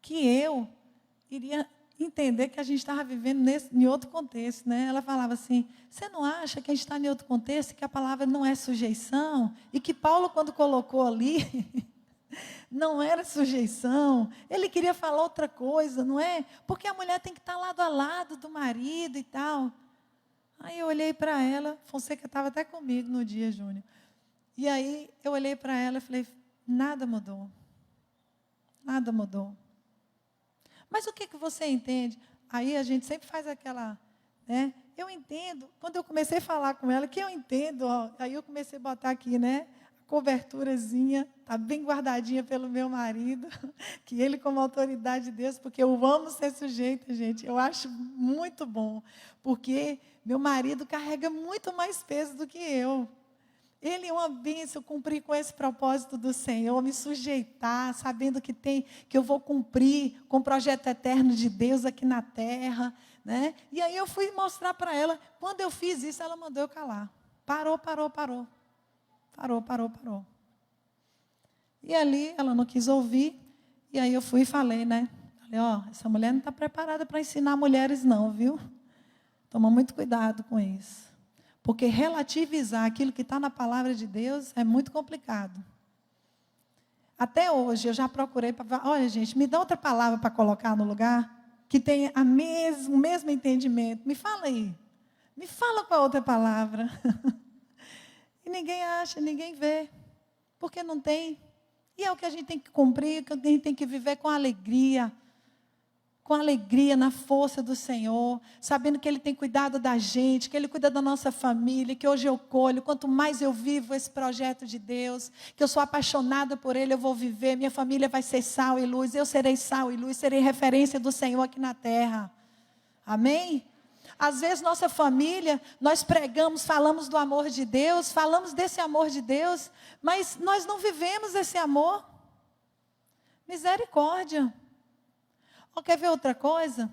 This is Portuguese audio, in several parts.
que eu iria entender que a gente estava vivendo em outro contexto, né? Ela falava assim, você não acha que a gente está em outro contexto, que a palavra não é sujeição? E que Paulo, quando colocou ali, não era sujeição, ele queria falar outra coisa, não é? Porque a mulher tem que estar lado a lado do marido e tal. Aí eu olhei para ela, Fonseca estava até comigo no dia, Júnior. E aí eu olhei para ela e falei, nada mudou. Nada mudou. Mas o que você entende? Aí a gente sempre faz aquela, né? Eu entendo, quando eu comecei a falar com ela, que eu entendo, ó, aí eu comecei a botar aqui, né? A coberturazinha, está bem guardadinha pelo meu marido, que ele como autoridade de Deus, porque eu amo ser sujeita, gente, eu acho muito bom, porque meu marido carrega muito mais peso do que eu. Ele é uma bênção, cumprir com esse propósito do Senhor, me sujeitar, sabendo que eu vou cumprir com o projeto eterno de Deus aqui na terra, né? E aí eu fui mostrar para ela, quando eu fiz isso, ela mandou eu calar. Parou. E ali ela não quis ouvir, e aí eu fui e falei, né? Falei, ó, essa mulher não está preparada para ensinar mulheres não, viu? Toma muito cuidado com isso. Porque relativizar aquilo que está na palavra de Deus é muito complicado. Até hoje eu já procurei para... Olha, gente, me dá outra palavra para colocar no lugar que tenha o mesmo entendimento. Me fala aí. Me fala qual outra palavra. E ninguém acha, ninguém vê. Porque não tem. E é o que a gente tem que cumprir, que a gente tem que viver com alegria. Com alegria, na força do Senhor, sabendo que Ele tem cuidado da gente, que Ele cuida da nossa família, que hoje eu colho, quanto mais eu vivo esse projeto de Deus, que eu sou apaixonada por Ele, eu vou viver, minha família vai ser sal e luz, eu serei sal e luz, serei referência do Senhor aqui na terra. Amém? Às vezes nossa família, nós pregamos, falamos do amor de Deus, falamos desse amor de Deus, mas nós não vivemos esse amor. Misericórdia. Ou quer ver outra coisa?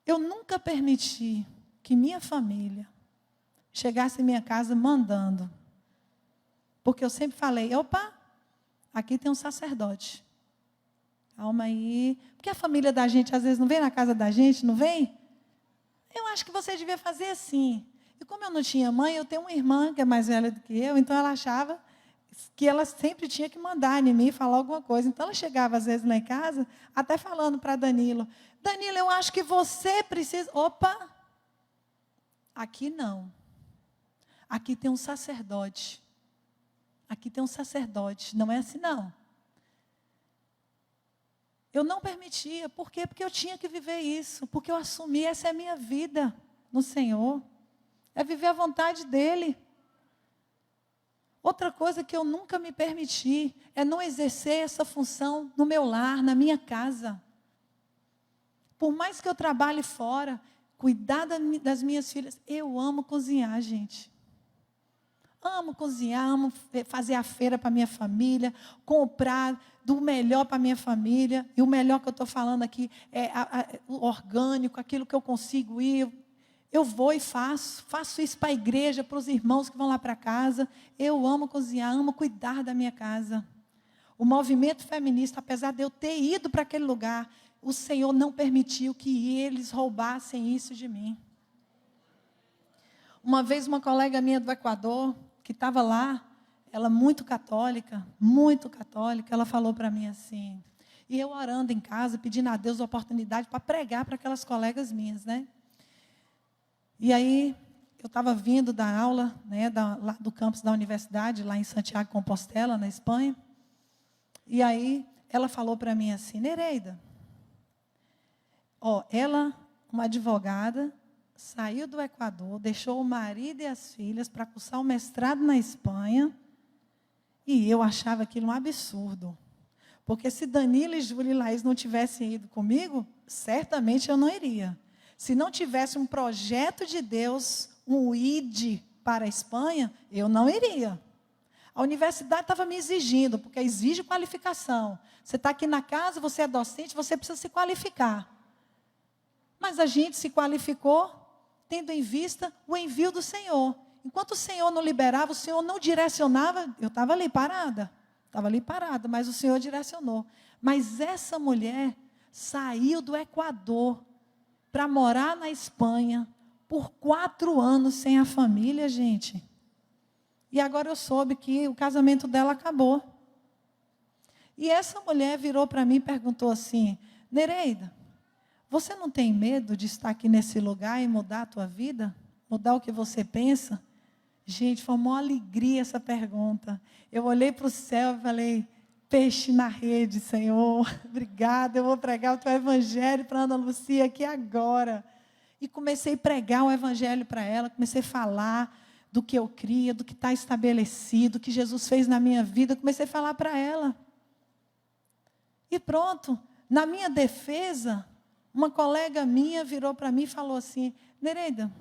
Eu nunca permiti que minha família chegasse em minha casa mandando. Porque eu sempre falei, opa, aqui tem um sacerdote. Calma aí. Porque a família da gente às vezes não vem na casa da gente, não vem? Eu acho que você devia fazer assim. E como eu não tinha mãe, eu tenho uma irmã que é mais velha do que eu, então ela achava que ela sempre tinha que mandar em mim, falar alguma coisa. Então, ela chegava, às vezes, lá em casa, até falando para Danilo, Danilo, eu acho que você precisa... Opa! Aqui não. Aqui tem um sacerdote. Aqui tem um sacerdote. Não é assim, não. Eu não permitia. Por quê? Porque eu tinha que viver isso. Porque eu assumi, essa é a minha vida no Senhor. É viver a vontade dEle. Outra coisa que eu nunca me permiti é não exercer essa função no meu lar, na minha casa. Por mais que eu trabalhe fora, cuidar das minhas filhas, eu amo cozinhar, gente. Amo cozinhar, amo fazer a feira para minha família, comprar do melhor para minha família. E o melhor que eu estou falando aqui é o orgânico, aquilo que eu consigo ir. Eu vou e faço isso para a igreja, para os irmãos que vão lá para casa. Eu amo cozinhar, amo cuidar da minha casa. O movimento feminista, apesar de eu ter ido para aquele lugar, o Senhor não permitiu que eles roubassem isso de mim. Uma vez uma colega minha do Equador, que estava lá, ela muito católica, ela falou para mim assim, e eu orando em casa, pedindo a Deus a oportunidade para pregar para aquelas colegas minhas, né? E aí, eu estava vindo da aula, né, lá do campus da universidade, lá em Santiago de Compostela, na Espanha. E aí, ela falou para mim assim, Nereida, ela, uma advogada, saiu do Equador, deixou o marido e as filhas para cursar o mestrado na Espanha, e eu achava aquilo um absurdo. Porque se Danilo e Júlia e Laís não tivessem ido comigo, certamente eu não iria. Se não tivesse um projeto de Deus, um ID para a Espanha, eu não iria. A universidade estava me exigindo, porque exige qualificação. Você está aqui na casa, você é docente, você precisa se qualificar. Mas a gente se qualificou, tendo em vista o envio do Senhor. Enquanto o Senhor não liberava, o Senhor não direcionava, eu estava ali parada, mas o Senhor direcionou. Mas essa mulher saiu do Equador para morar na Espanha por 4 anos sem a família, gente. E agora eu soube que o casamento dela acabou. E essa mulher virou para mim e perguntou assim: Nereida, você não tem medo de estar aqui nesse lugar e mudar a tua vida? Mudar o que você pensa? Gente, foi uma alegria essa pergunta. Eu olhei para o céu e falei: peixe na rede, Senhor. Obrigada, eu vou pregar o teu evangelho para Ana Lucia aqui agora. E comecei a pregar o evangelho para ela, comecei a falar do que eu cria, do que está estabelecido, do que Jesus fez na minha vida. Comecei a falar para ela. E pronto, na minha defesa, uma colega minha virou para mim e falou assim: Nereida,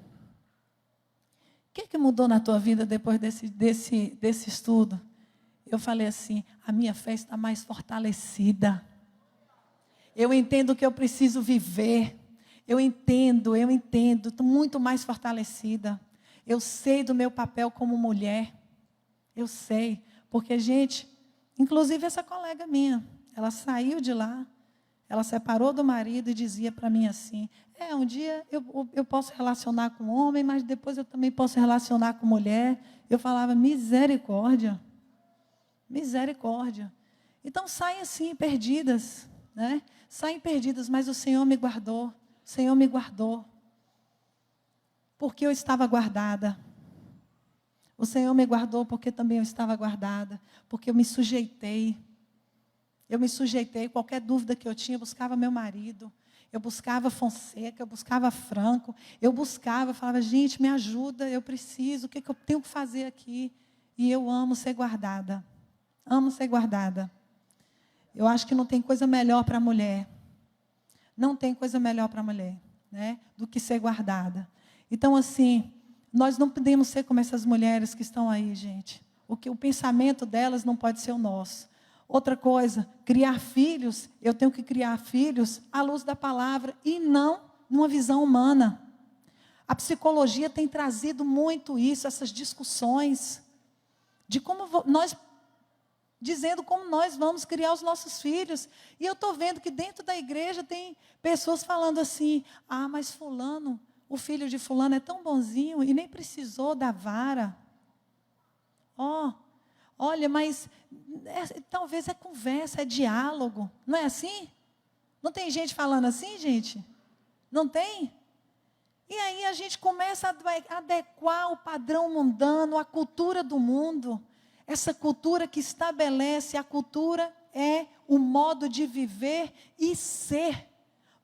o que mudou na tua vida depois desse estudo? Eu falei assim: a minha fé está mais fortalecida. Eu entendo que eu preciso viver. Eu entendo, estou muito mais fortalecida. Eu sei do meu papel como mulher. Eu sei, porque, gente, inclusive essa colega minha, ela saiu de lá, ela separou do marido e dizia para mim assim: um dia eu posso relacionar com homem, mas depois eu também posso relacionar com mulher. Eu falava: misericórdia, misericórdia. Então saem assim, perdidas, né? Saem perdidas, mas o Senhor me guardou, o Senhor me guardou, porque eu estava guardada. O Senhor me guardou porque também eu estava guardada, porque eu me sujeitei. Qualquer dúvida que eu tinha, eu buscava meu marido, eu buscava Fonseca, eu buscava Franco, eu falava: gente, me ajuda, eu preciso, o que eu tenho que fazer aqui? E eu amo ser guardada, amo ser guardada. Eu acho que não tem coisa melhor para a mulher, não tem coisa melhor para a mulher, né, do que ser guardada. Então, assim, nós não podemos ser como essas mulheres que estão aí, gente. O pensamento delas não pode ser o nosso. Outra coisa, criar filhos, eu tenho que criar filhos à luz da palavra e não numa visão humana. A psicologia tem trazido muito isso, essas discussões, de como nós, dizendo como nós vamos criar os nossos filhos. E eu estou vendo que dentro da igreja tem pessoas falando assim: mas fulano, o filho de fulano é tão bonzinho e nem precisou da vara. Olha, mas talvez é conversa, é diálogo. Não é assim? Não tem gente falando assim, gente? Não tem? E aí a gente começa a adequar o padrão mundano, a cultura do mundo. Essa cultura que estabelece, a cultura é o modo de viver e ser.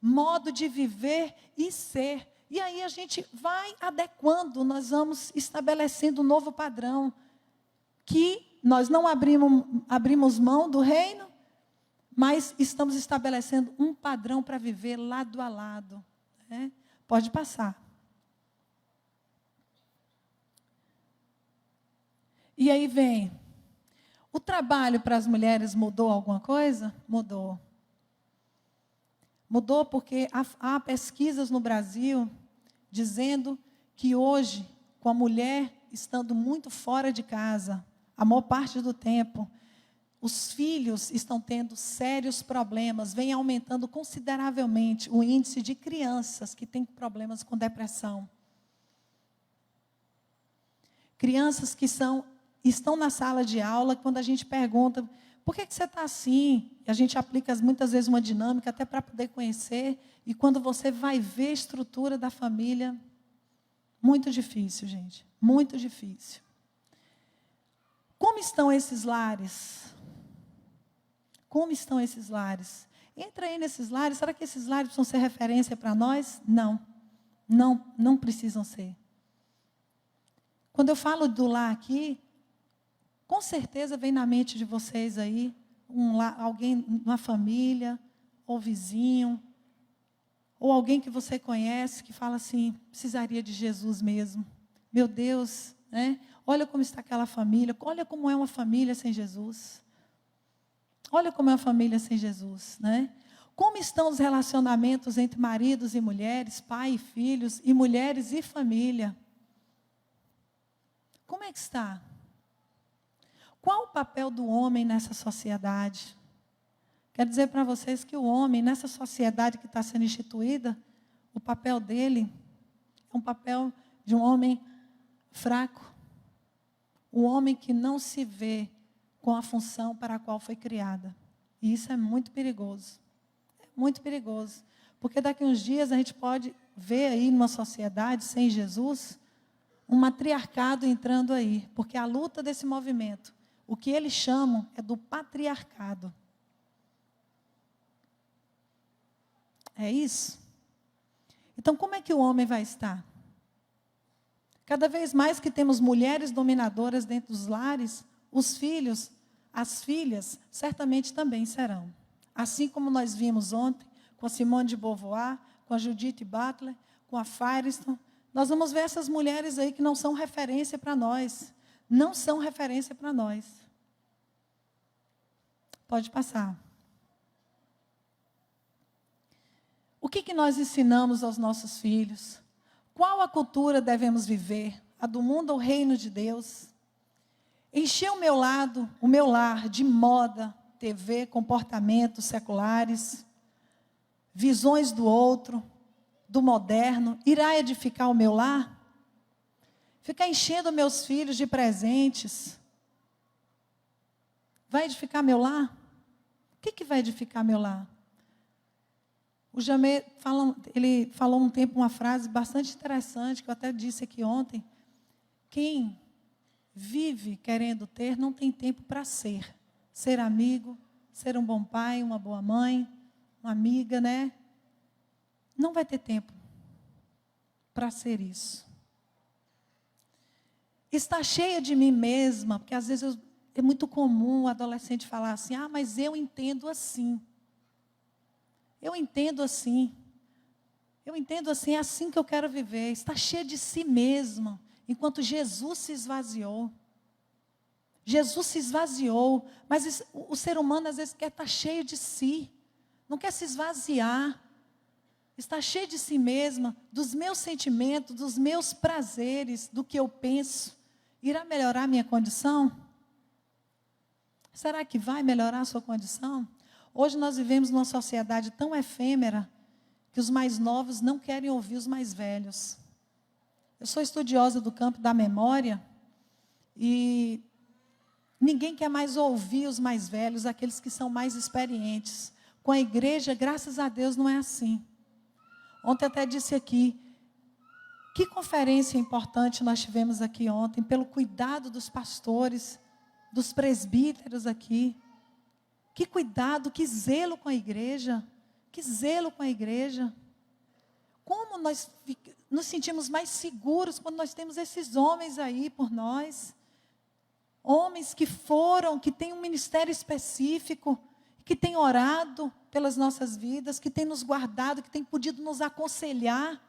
Modo de viver e ser. E aí a gente vai adequando, nós vamos estabelecendo um novo padrão. Que nós não abrimos mão do reino, mas estamos estabelecendo um padrão para viver lado a lado. Né? Pode passar. E aí vem, o trabalho para as mulheres mudou alguma coisa? Mudou. Mudou porque há pesquisas no Brasil dizendo que hoje, com a mulher estando muito fora de casa, a maior parte do tempo, os filhos estão tendo sérios problemas, vem aumentando consideravelmente o índice de crianças que têm problemas com depressão. Crianças que estão na sala de aula, quando a gente pergunta: por que você está assim? A gente aplica muitas vezes uma dinâmica até para poder conhecer, e quando você vai ver a estrutura da família, muito difícil, gente, muito difícil. Como estão esses lares? Como estão esses lares? Entra aí nesses lares. Será que esses lares precisam ser referência para nós? Não. Não precisam ser. Quando eu falo do lar aqui, com certeza vem na mente de vocês aí, alguém, uma família, ou vizinho, ou alguém que você conhece, que fala assim: precisaria de Jesus mesmo. Meu Deus, né? Olha como está aquela família, olha como é uma família sem Jesus. Olha como é uma família sem Jesus, né? Como estão os relacionamentos entre maridos e mulheres, pai e filhos, e mulheres e família? Como é que está? Qual o papel do homem nessa sociedade? Quero dizer para vocês que o homem, nessa sociedade que está sendo instituída, o papel dele é um papel de um homem fraco. Um homem que não se vê com a função para a qual foi criada. E isso é muito perigoso. É muito perigoso. Porque daqui a uns dias a gente pode ver aí numa sociedade sem Jesus, um matriarcado entrando aí. Porque a luta desse movimento, o que eles chamam é do patriarcado. É isso? Então, como é que o homem vai estar? Cada vez mais que temos mulheres dominadoras dentro dos lares, os filhos, as filhas, certamente também serão. Assim como nós vimos ontem, com a Simone de Beauvoir, com a Judith Butler, com a Firestone, nós vamos ver essas mulheres aí que não são referência para nós. Não são referência para nós. Pode passar. O que nós ensinamos aos nossos filhos? Qual a cultura devemos viver? A do mundo ou o reino de Deus? Encher o meu lar de moda, TV, comportamentos seculares, visões do outro, do moderno, irá edificar o meu lar? Ficar enchendo meus filhos de presentes, vai edificar meu lar? O que vai edificar meu lar? O Jamê ele falou um tempo uma frase bastante interessante, que eu até disse aqui ontem. Quem vive querendo ter, não tem tempo para ser. Ser amigo, ser um bom pai, uma boa mãe, uma amiga, né? Não vai ter tempo para ser isso. Está cheia de mim mesma, porque às vezes é muito comum o adolescente falar assim, mas eu entendo assim. Eu entendo assim, é assim que eu quero viver. Está cheia de si mesma, enquanto Jesus se esvaziou. Jesus se esvaziou, mas o ser humano às vezes quer estar cheio de si, não quer se esvaziar. Está cheio de si mesma, dos meus sentimentos, dos meus prazeres, do que eu penso. Irá melhorar a minha condição? Será que vai melhorar a sua condição? Hoje nós vivemos numa sociedade tão efêmera que os mais novos não querem ouvir os mais velhos. Eu sou estudiosa do campo da memória e ninguém quer mais ouvir os mais velhos, aqueles que são mais experientes. Com a igreja, graças a Deus, não é assim. Ontem até disse aqui, que conferência importante nós tivemos aqui ontem, pelo cuidado dos pastores, dos presbíteros aqui. Que cuidado, que zelo com a igreja. Que zelo com a igreja. Como nós nos sentimos mais seguros quando nós temos esses homens aí por nós. Homens que têm um ministério específico, que têm orado pelas nossas vidas, que têm nos guardado, que têm podido nos aconselhar.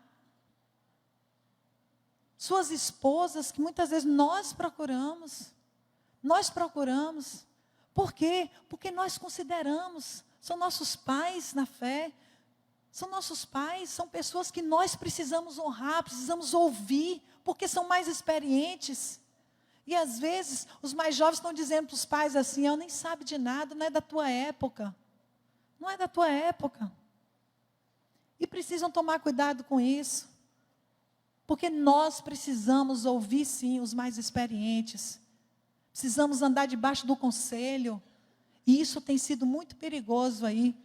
Suas esposas, que muitas vezes nós procuramos. Por quê? Porque nós consideramos, são nossos pais na fé, são nossos pais, são pessoas que nós precisamos honrar, precisamos ouvir, porque são mais experientes. E às vezes, os mais jovens estão dizendo para os pais assim, nem sabe de nada, não é da tua época. Não é da tua época. E precisam tomar cuidado com isso. Porque nós precisamos ouvir sim os mais experientes. Precisamos andar debaixo do conselho. E isso tem sido muito perigoso aí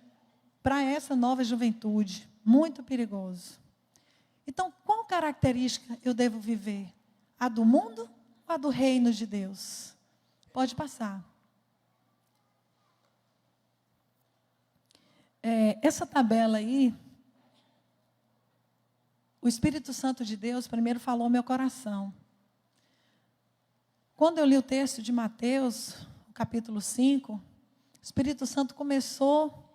para essa nova juventude. Muito perigoso. Então, qual característica eu devo viver? A do mundo ou a do reino de Deus? Pode passar. Essa tabela aí, o Espírito Santo de Deus primeiro falou ao meu coração. Quando eu li o texto de Mateus, capítulo 5, o Espírito Santo começou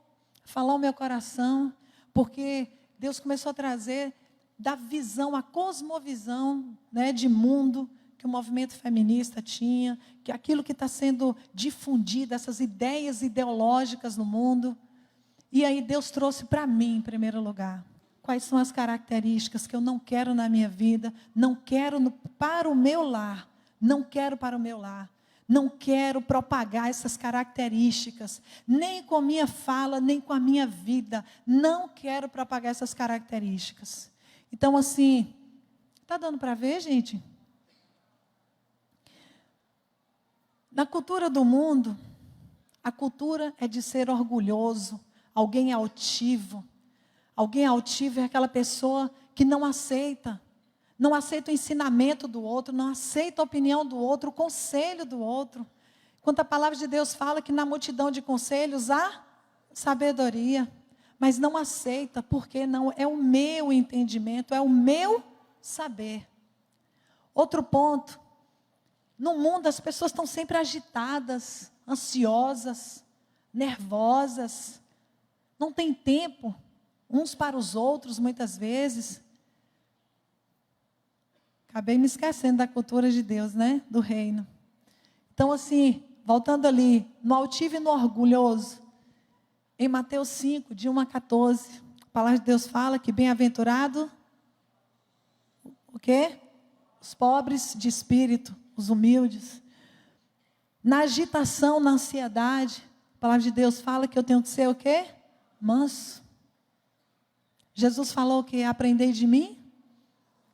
a falar ao meu coração, porque Deus começou a trazer da visão, a cosmovisão, né, de mundo que o movimento feminista tinha, que aquilo que está sendo difundido, essas ideias ideológicas no mundo. E aí Deus trouxe para mim, em primeiro lugar, quais são as características que eu não quero na minha vida, não quero para o meu lar. Não quero para o meu lar. Não quero propagar essas características, nem com a minha fala, nem com a minha vida. Não quero propagar essas características. Então, assim, está dando para ver, gente? Na cultura do mundo, a cultura é de ser orgulhoso, alguém altivo. Alguém altivo é aquela pessoa que não aceita o ensinamento do outro, não aceita a opinião do outro, o conselho do outro. Enquanto a palavra de Deus fala que na multidão de conselhos há sabedoria, mas não aceita, porque não é o meu entendimento, é o meu saber. Outro ponto, no mundo as pessoas estão sempre agitadas, ansiosas, nervosas, não tem tempo uns para os outros muitas vezes. Acabei me esquecendo da cultura de Deus, né? Do reino. Então, assim, voltando ali, no altivo e no orgulhoso, em Mateus 5, de 1 a 14, a palavra de Deus fala que bem-aventurado, o quê? Os pobres de espírito, os humildes. Na agitação, na ansiedade, a palavra de Deus fala que eu tenho que ser o quê? Manso. Jesus falou que aprendei de mim,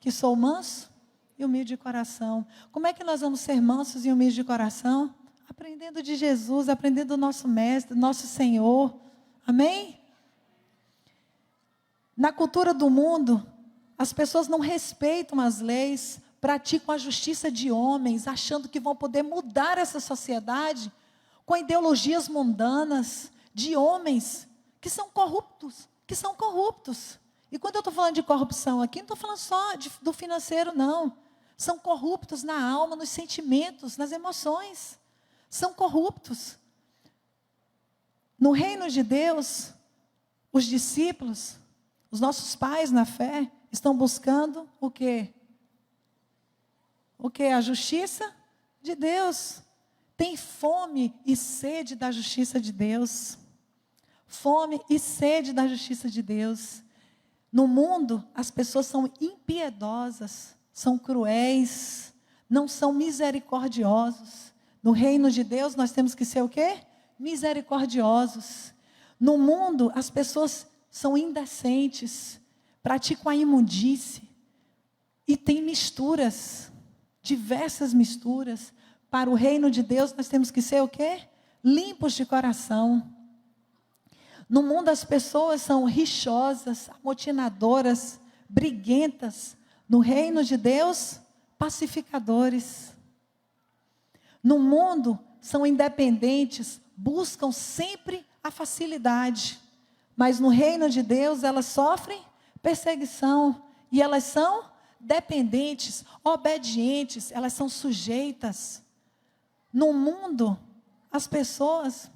que sou manso e humilde de coração. Como é que nós vamos ser mansos e humildes de coração? Aprendendo de Jesus, aprendendo do nosso Mestre, do nosso Senhor. Amém? Na cultura do mundo, as pessoas não respeitam as leis, praticam a justiça de homens, achando que vão poder mudar essa sociedade com ideologias mundanas de homens que são corruptos. E quando eu estou falando de corrupção aqui, não estou falando só do financeiro, não. São corruptos na alma, nos sentimentos, nas emoções. São corruptos. No reino de Deus, os discípulos, os nossos pais na fé, estão buscando o quê? O quê? A justiça de Deus. Tem fome e sede da justiça de Deus. Fome e sede da justiça de Deus. No mundo, as pessoas são impiedosas, são cruéis, não são misericordiosos. No reino de Deus, nós temos que ser o quê? Misericordiosos. No mundo, as pessoas são indecentes, praticam a imundície. E tem misturas, diversas misturas. Para o reino de Deus, nós temos que ser o quê? Limpos de coração. No mundo as pessoas são rixosas, amotinadoras, briguentas. No reino de Deus, pacificadores. No mundo são independentes, buscam sempre a facilidade. Mas no reino de Deus elas sofrem perseguição. E elas são dependentes, obedientes, elas são sujeitas. No mundo as pessoas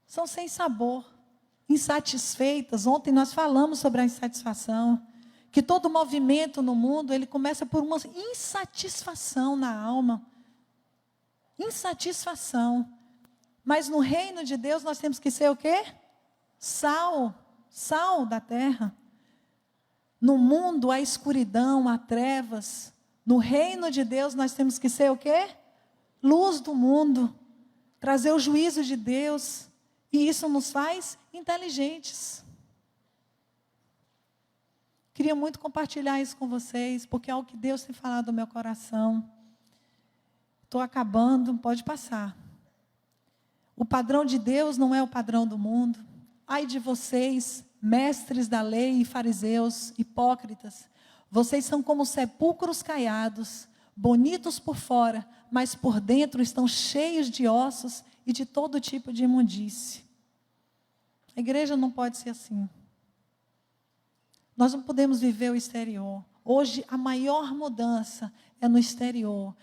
são sem sabor, insatisfeitas. Ontem nós falamos sobre a insatisfação, que todo movimento no mundo, ele começa por uma insatisfação na alma. Insatisfação. Mas no reino de Deus nós temos que ser o quê? Sal da terra. No mundo há escuridão, há trevas. No reino de Deus nós temos que ser o quê? Luz do mundo. Trazer o juízo de Deus. E isso nos faz inteligentes. Queria muito compartilhar isso com vocês, porque é o que Deus tem falado no meu coração. Estou acabando, pode passar. O padrão de Deus não é o padrão do mundo. Ai de vocês, mestres da lei e fariseus, hipócritas. Vocês são como sepulcros caiados, bonitos por fora, mas por dentro estão cheios de ossos e de todo tipo de imundície. A igreja não pode ser assim. Nós não podemos viver o exterior. Hoje, a maior mudança é no exterior.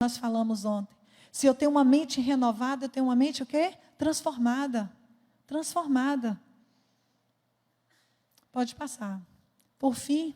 Nós falamos ontem. Se eu tenho uma mente renovada, eu tenho uma mente o quê? Transformada. Transformada. Pode passar. Por fim,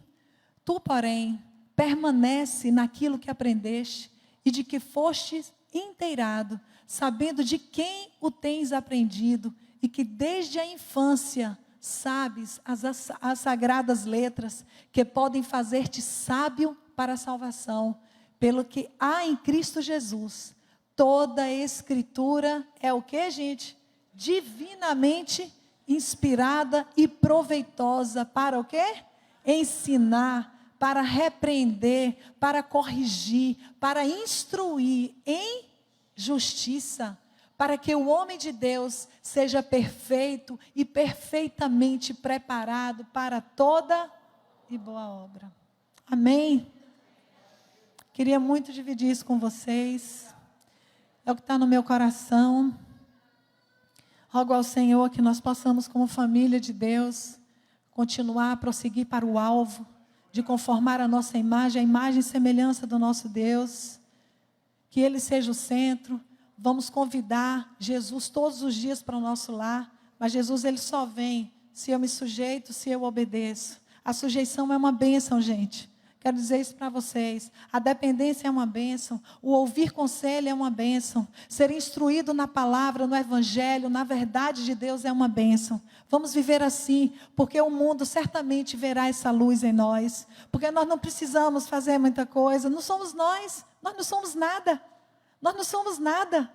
tu, porém, permanece naquilo que aprendeste e de que fostes inteirado, sabendo de quem o tens aprendido e que desde a infância sabes as sagradas letras que podem fazer-te sábio para a salvação pelo que há em Cristo Jesus, toda a Escritura é o que, gente? Divinamente inspirada e proveitosa para o quê? Ensinar, para repreender, para corrigir, para instruir em justiça, para que o homem de Deus seja perfeito e perfeitamente preparado para toda e boa obra. Amém? Queria muito dividir isso com vocês. É o que está no meu coração. Rogo ao Senhor que nós possamos, como família de Deus, continuar a prosseguir para o alvo, de conformar a nossa imagem, a imagem e semelhança do nosso Deus. Que Ele seja o centro. Vamos convidar Jesus todos os dias para o nosso lar, mas Jesus, Ele só vem se eu me sujeito, se eu obedeço. A sujeição é uma bênção, gente. Quero dizer isso para vocês. A dependência é uma bênção. O ouvir conselho é uma bênção. Ser instruído na palavra, no evangelho, na verdade de Deus é uma bênção. Vamos viver assim, porque o mundo certamente verá essa luz em nós. Porque nós não precisamos fazer muita coisa. Não somos nós. Nós não somos nada. Nós não somos nada.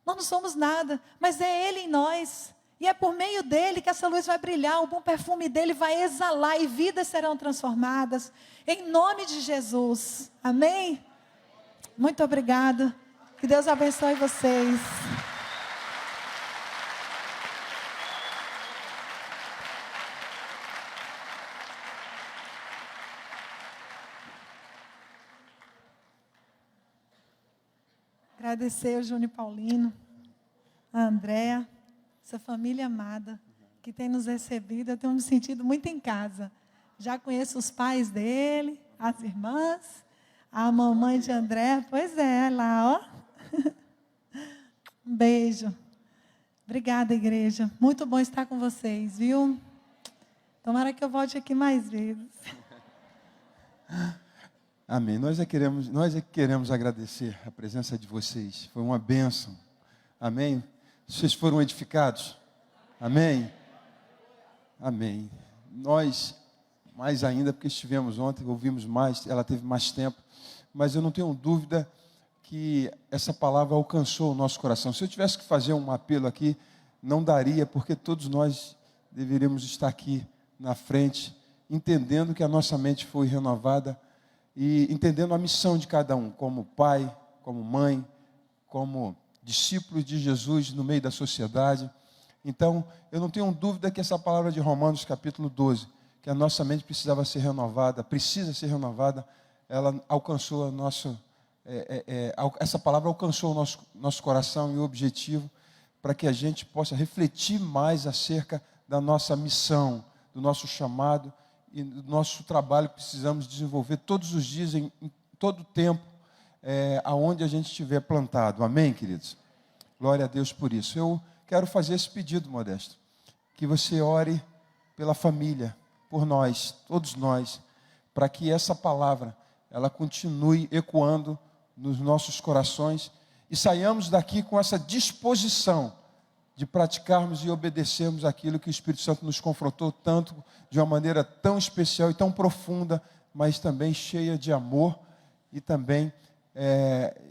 Nós não somos nada. Mas é Ele em nós. E é por meio dele que essa luz vai brilhar, o bom perfume dele vai exalar e vidas serão transformadas. Em nome de Jesus. Amém? Muito obrigada. Que Deus abençoe vocês. Agradecer ao Júnior Paulino, a Andréa, essa família amada que tem nos recebido. Eu tenho me sentido muito em casa. Já conheço os pais dele, as irmãs, a mamãe de André. Pois é, lá, ó. Um beijo. Obrigada, igreja. Muito bom estar com vocês, viu? Tomara que eu volte aqui mais vezes. Amém. Nós é que queremos agradecer a presença de vocês. Foi uma bênção. Amém. Vocês foram edificados? Amém? Amém. Nós, mais ainda, porque estivemos ontem, ouvimos mais, ela teve mais tempo, mas eu não tenho dúvida que essa palavra alcançou o nosso coração. Se eu tivesse que fazer um apelo aqui, não daria, porque todos nós deveríamos estar aqui na frente, entendendo que a nossa mente foi renovada e entendendo a missão de cada um, como pai, como mãe, como discípulos de Jesus no meio da sociedade. Então, eu não tenho dúvida que essa palavra de Romanos capítulo 12, que a nossa mente precisava ser renovada, precisa ser renovada, ela alcançou a essa palavra alcançou o nosso coração e o objetivo para que a gente possa refletir mais acerca da nossa missão, do nosso chamado e do nosso trabalho que precisamos desenvolver todos os dias, em todo o tempo, aonde a gente estiver plantado. Amém, queridos? Glória a Deus por isso. Eu quero fazer esse pedido, Modesto, que você ore pela família, por nós, todos nós, para que essa palavra, ela continue ecoando nos nossos corações e saiamos daqui com essa disposição de praticarmos e obedecermos aquilo que o Espírito Santo nos confrontou tanto, de uma maneira tão especial e tão profunda, mas também cheia de amor e também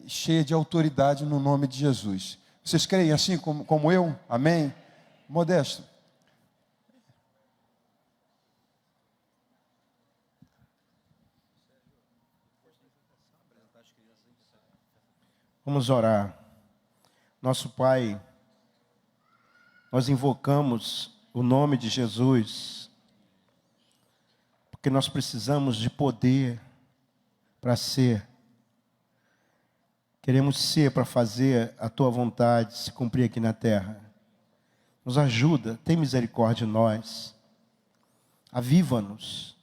cheia de autoridade no nome de Jesus. Vocês creem assim como eu? Amém? Modesto. Vamos orar. Nosso Pai, nós invocamos o nome de Jesus, porque nós precisamos de poder para ser. Queremos ser para fazer a Tua vontade se cumprir aqui na terra. Nos ajuda, tem misericórdia de nós. Aviva-nos,